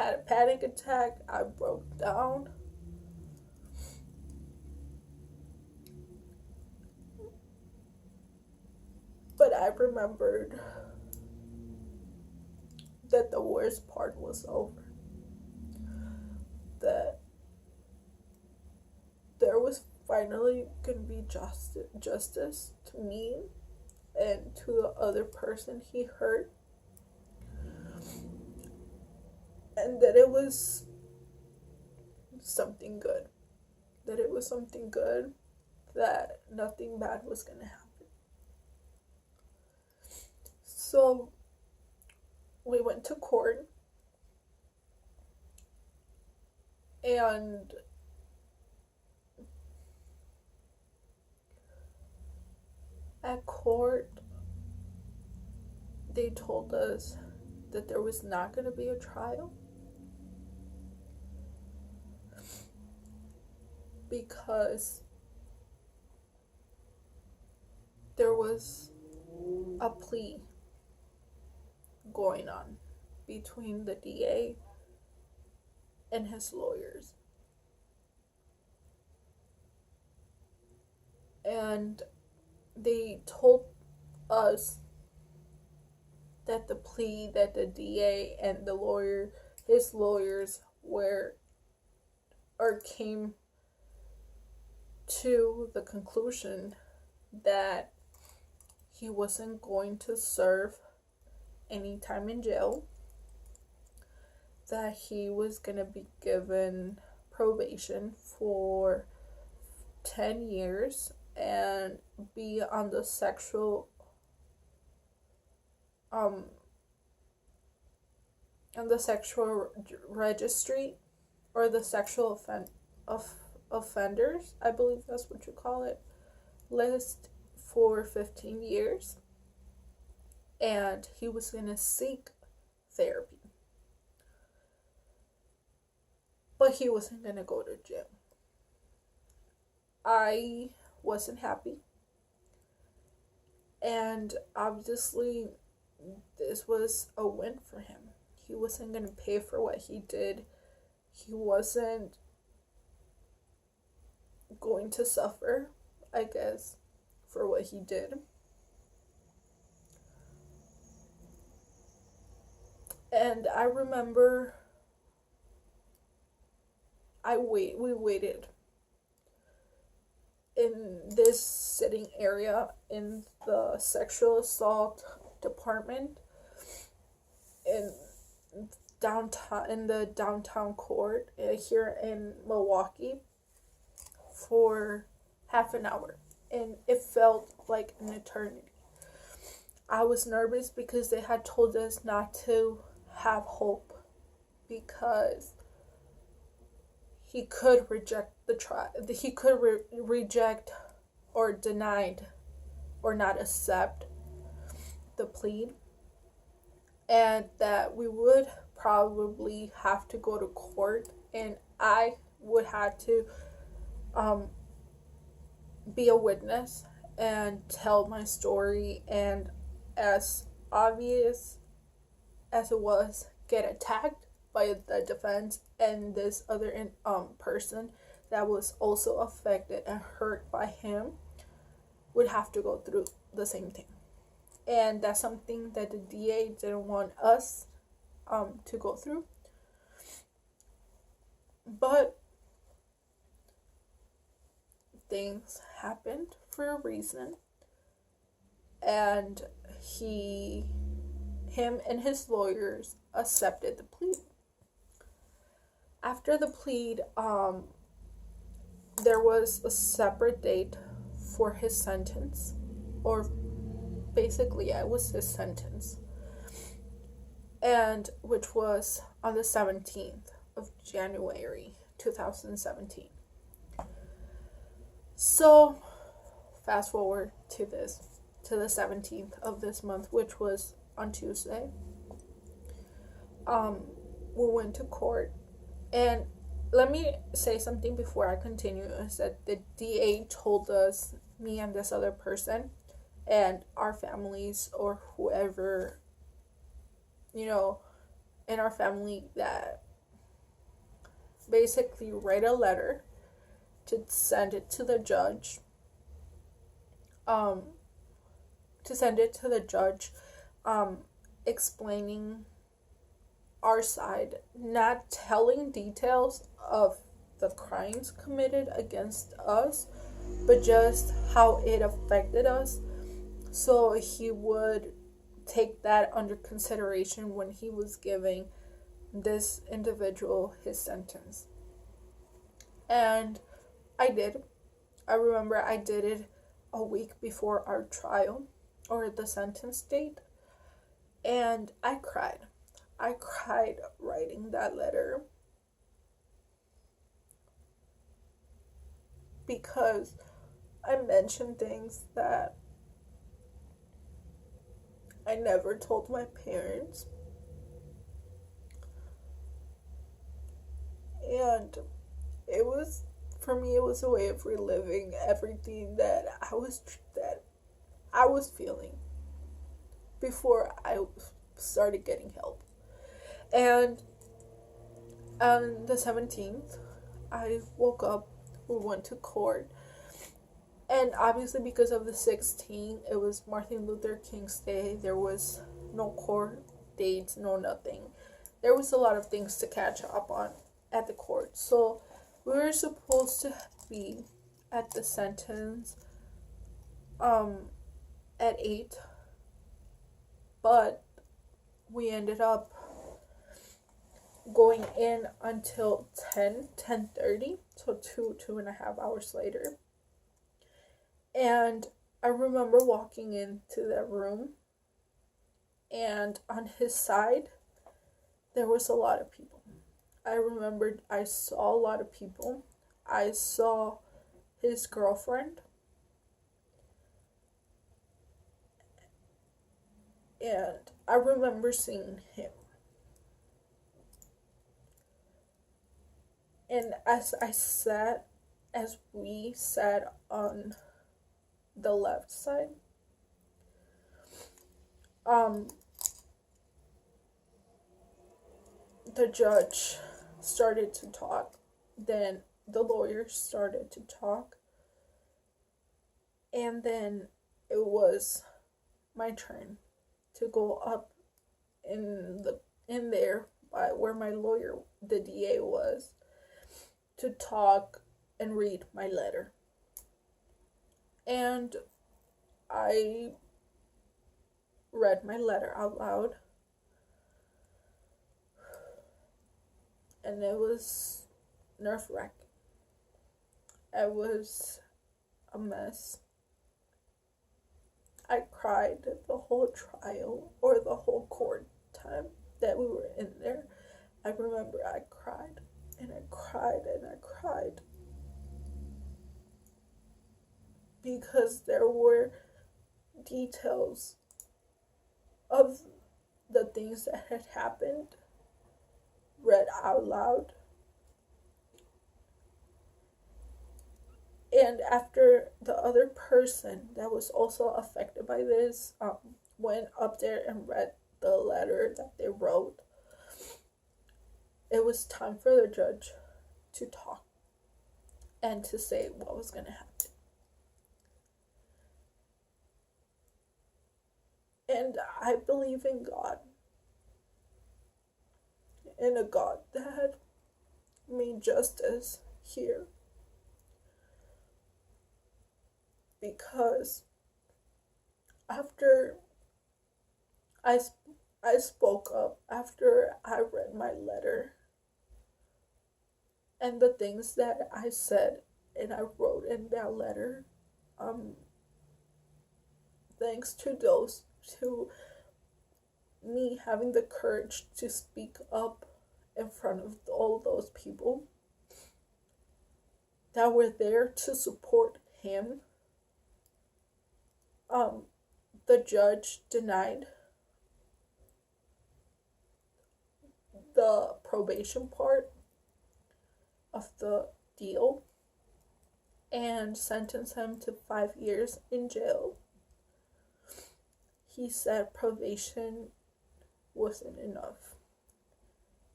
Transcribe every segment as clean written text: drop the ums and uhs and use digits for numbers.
Had a panic attack. I broke down. But I remembered that the worst part was over. That there was finally going to be justice to me and to the other person he hurt. And that it was something good. That it was something good. That nothing bad was going to happen. So we went to court, and at court they told us that there was not going to be a trial because there was a plea going on between the DA and his lawyers. And they told us that the plea that the DA and his lawyers were or came to the conclusion that he wasn't going to serve any time in jail, that he was going to be given probation for 10 years and be on the um sexual registry, or the offenders, I believe that's what you call it, list for 15 years. And he was going to seek therapy. But he wasn't going to go to jail. I wasn't happy. And obviously, this was a win for him. He wasn't going to pay for what he did. He wasn't going to suffer, I guess, for what he did. And I remember we waited in this sitting area in the sexual assault department in the downtown court here in Milwaukee for half an hour, and it felt like an eternity. I was nervous because they had told us not to have hope because he could reject the trial. He could reject or denied or not accept the plea, and that we would probably have to go to court, and I would have to be a witness and tell my story, and as obvious as it was, get attacked by the defense and this other person that was also affected and hurt by him would have to go through the same thing. And that's something that the DA didn't want us to go through. But things happened for a reason, and him and his lawyers accepted the plea. After the plea, there was a separate date for his sentence, or basically, yeah, it was his sentence, and which was on the 17th of January 2017. So, fast forward to the 17th of this month, which was on Tuesday. We went to court, and let me say something before I continue, is that the DA told us, me and this other person, and our families, or whoever, in our family that basically write a letter to send it to the judge. Um, to send it to the judge, explaining our side, not telling details of the crimes committed against us, but just how it affected us. So he would take that under consideration when he was giving this individual his sentence. And I did. I remember I did it a week before our trial, or the sentence date, and I cried. I cried writing that letter because I mentioned things that I never told my parents. And it was, for me, it was a way of reliving everything that I was feeling before I started getting help. And on the 17th, I woke up, we went to court, and obviously because of the 16th, it was Martin Luther King's Day. There was no court dates, no nothing. There was a lot of things to catch up on at the court. So we were supposed to be at the sentence at 8, but we ended up going in until 10:30, so 2.5 hours later. And I remember walking into that room, and on his side there was a lot of people. I remembered I saw a lot of people. I saw his girlfriend, and I remember seeing him. And as we sat on the left side, the judge started to talk. Then the lawyer started to talk. And then it was my turn to go up in there by where my lawyer, the DA, was, to talk and read my letter. And I read my letter out loud, and it was nerve-wracking. It was a mess. I cried the whole trial, or the whole court time that we were in there. I remember I cried and I cried and I cried because there were details of the things that had happened read out loud. And after the other person that was also affected by this went up there and read the letter that they wrote, it was time for the judge to talk and to say what was going to happen. And I believe in God, in a God that made justice here. Because after I spoke up, after I read my letter and the things that I said and I wrote in that letter, thanks to me having the courage to speak up in front of all those people that were there to support him, the judge denied the probation part of the deal and sentenced him to 5 years in jail. He said probation wasn't enough.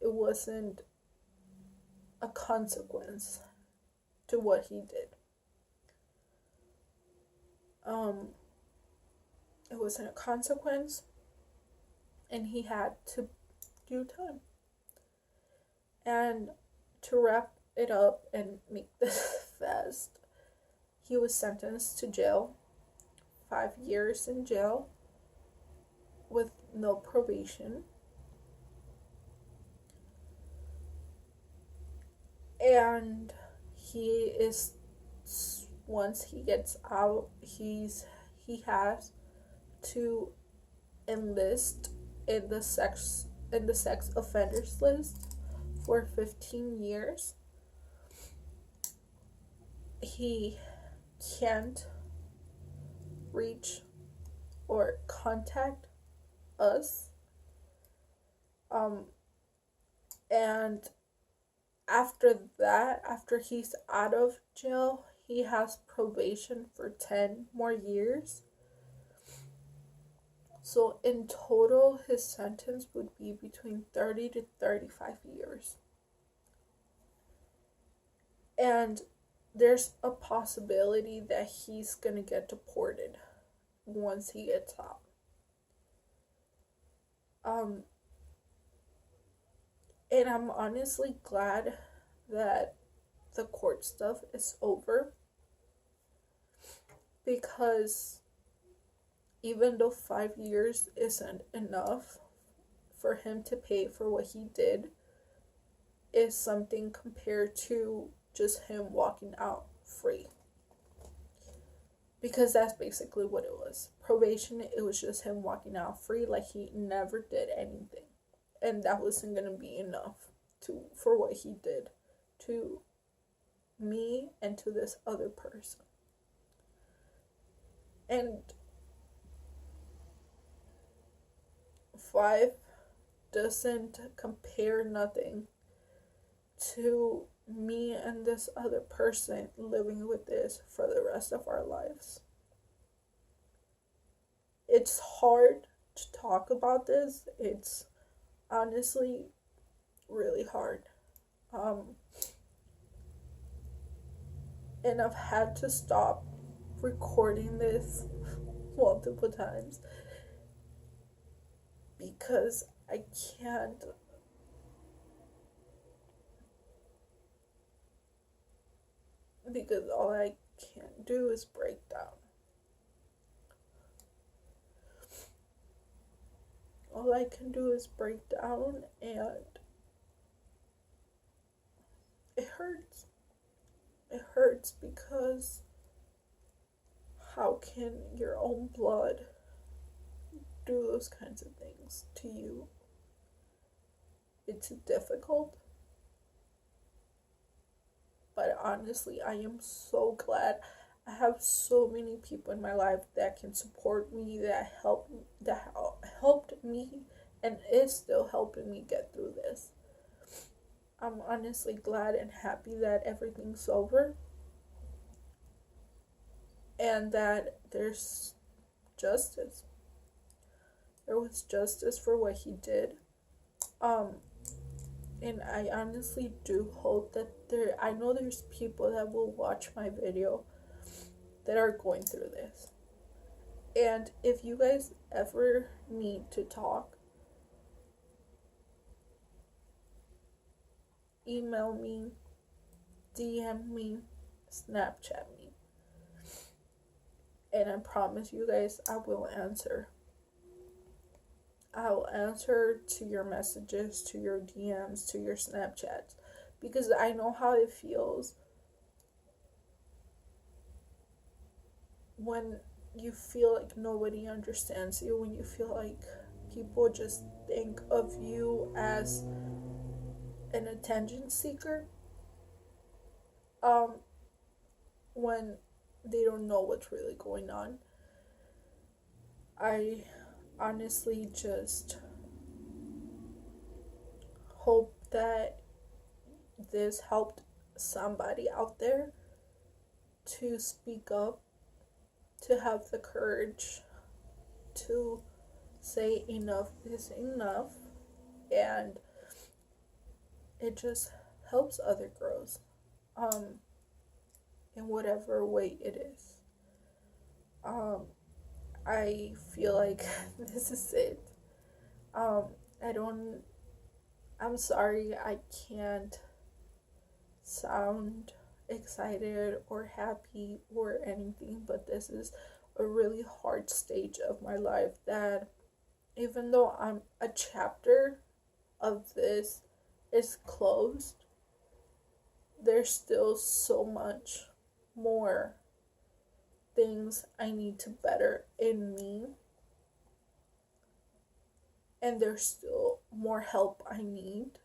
It wasn't a consequence to what he did. It wasn't a consequence, and he had to do time. And to wrap it up and make this fast, he was sentenced to jail, 5 years in jail with no probation. And he is, once he gets out, he has to enlist in the sex offenders list for 15 years. He can't reach or contact us. And after that, after he's out of jail, he has probation for 10 more years. So in total, his sentence would be between 30 to 35 years. And there's a possibility that he's going to get deported once he gets out. And I'm honestly glad that the court stuff is over, because even though 5 years isn't enough for him to pay for what he did, is something compared to just him walking out free. Because that's basically what it was. Probation, it was just him walking out free, like he never did anything. And that wasn't going to be enough for what he did to me and to this other person. And 5 doesn't compare nothing to me and this other person living with this for the rest of our lives. It's hard to talk about this. It's honestly really hard. And I've had to stop recording this multiple times because I can't. Because all I can do is break down. All I can do is break down, and it hurts. It hurts because how can your own blood do those kinds of things to you? It's difficult. But honestly, I am so glad I have so many people in my life that can support me, that helped me, and is still helping me get through this. I'm honestly glad and happy that everything's over, and that there's justice. There was justice for what he did. And I honestly do hope that I know there's people that will watch my video that are going through this. And if you guys ever need to talk, email me, DM me, Snapchat me. And I promise you guys I will answer. I will answer to your messages, to your DMs, to your Snapchats, because I know how it feels when you feel like nobody understands you, when you feel like people just think of you as an attention seeker, when they don't know what's really going on. I honestly just hope that this helped somebody out there to speak up, to have the courage to say enough is enough, and it just helps other girls, in whatever way it is. I feel like this is it. I don't, I'm sorry, I can't sound excited or happy or anything, but this is a really hard stage of my life that even though a chapter of this is closed, there's still so much more things I need to better in me, and there's still more help I need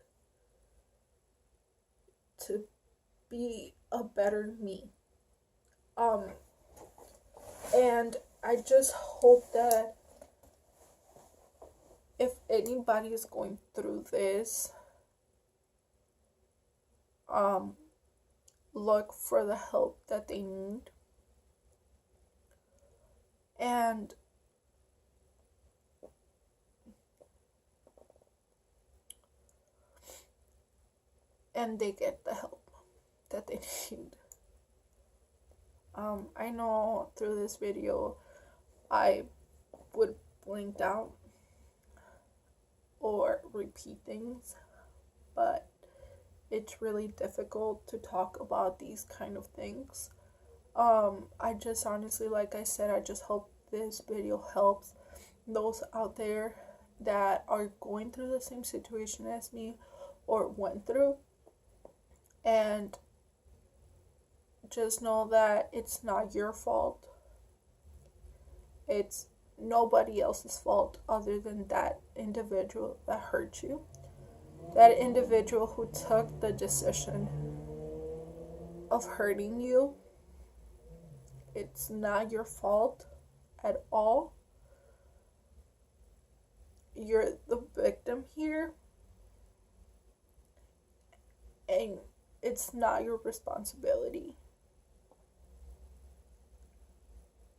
to be a better me. And I just hope that if anybody is going through this, look for the help that they need. And they get the help that they need. I know through this video I would blink out or repeat things, but it's really difficult to talk about these kind of things. I just honestly, like I said, I just hope this video helps those out there that are going through the same situation as me or went through. And just know that it's not your fault. It's nobody else's fault other than that individual that hurt you. That individual who took the decision of hurting you. It's not your fault at all. You're the victim here. And it's not your responsibility.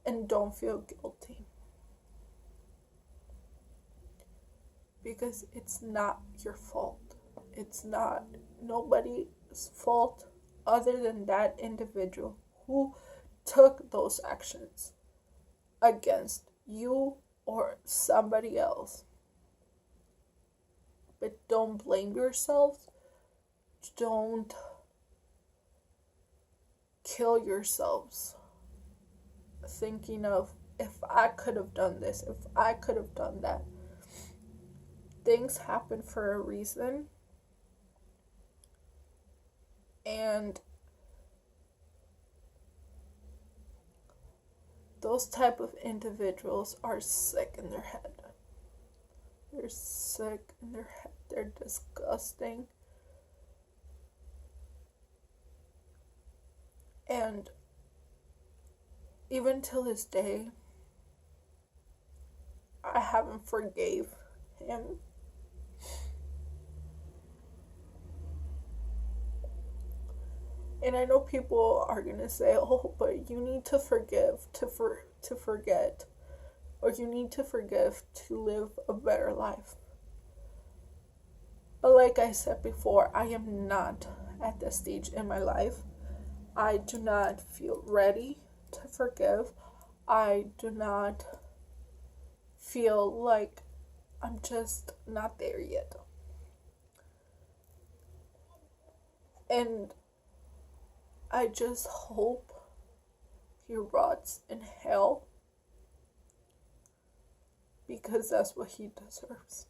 And don't feel guilty. Because it's not your fault. It's not nobody's fault other than that individual who took those actions against you or somebody else. But don't blame yourself. Don't kill yourselves thinking of, if I could have done this, if I could have done that. Things happen for a reason, and those type of individuals are sick in their head. They're sick in their head. They're disgusting. And even till this day, I haven't forgave him. And I know people are gonna say, "Oh, but you need to forgive to forget, or you need to forgive to live a better life." But like I said before, I am not at this stage in my life. I do not feel ready to forgive. I do not feel like, I'm just not there yet. And I just hope he rots in hell, because that's what he deserves.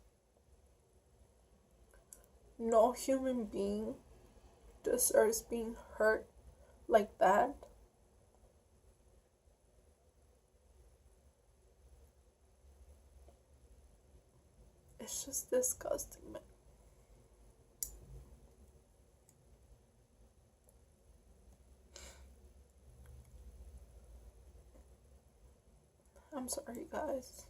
No human being deserves being hurt like that. It's just disgusting, man. I'm sorry, guys.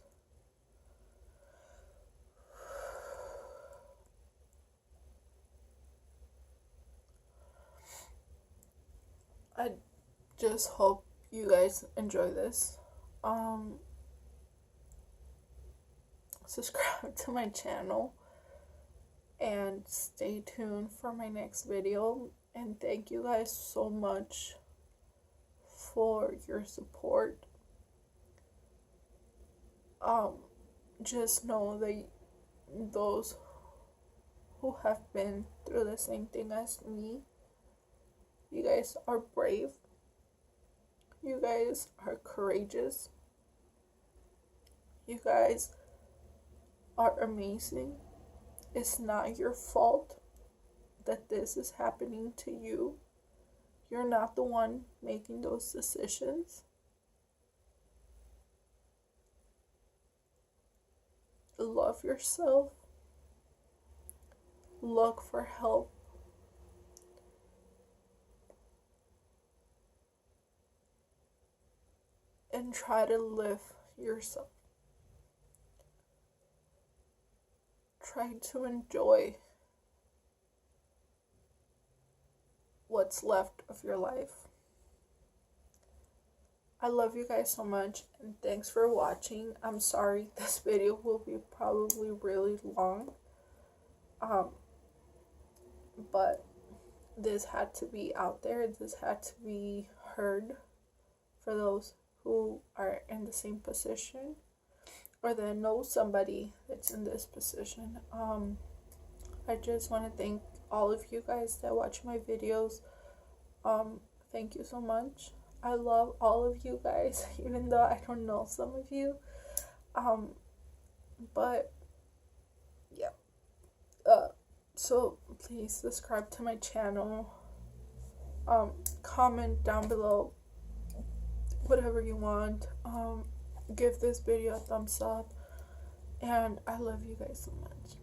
I just hope you guys enjoy this. Subscribe to my channel. and stay tuned for my next video. And thank you guys so much for your support. Just know that those who have been through the same thing as me, you guys are brave. You guys are courageous. You guys are amazing. It's not your fault that this is happening to you. You're not the one making those decisions. Love yourself. Look for help. And try to live yourself. Try to enjoy what's left of your life. I love you guys so much, and thanks for watching. I'm sorry this video will be probably really long, but this had to be out there. This had to be heard for those who are in the same position or that know somebody that's in this position. I just want to thank all of you guys that watch my videos. Thank you so much. I love all of you guys, even though I don't know some of you. But yeah. So please subscribe to my channel. Comment down below whatever you want. Give this video a thumbs up, and I love you guys so much.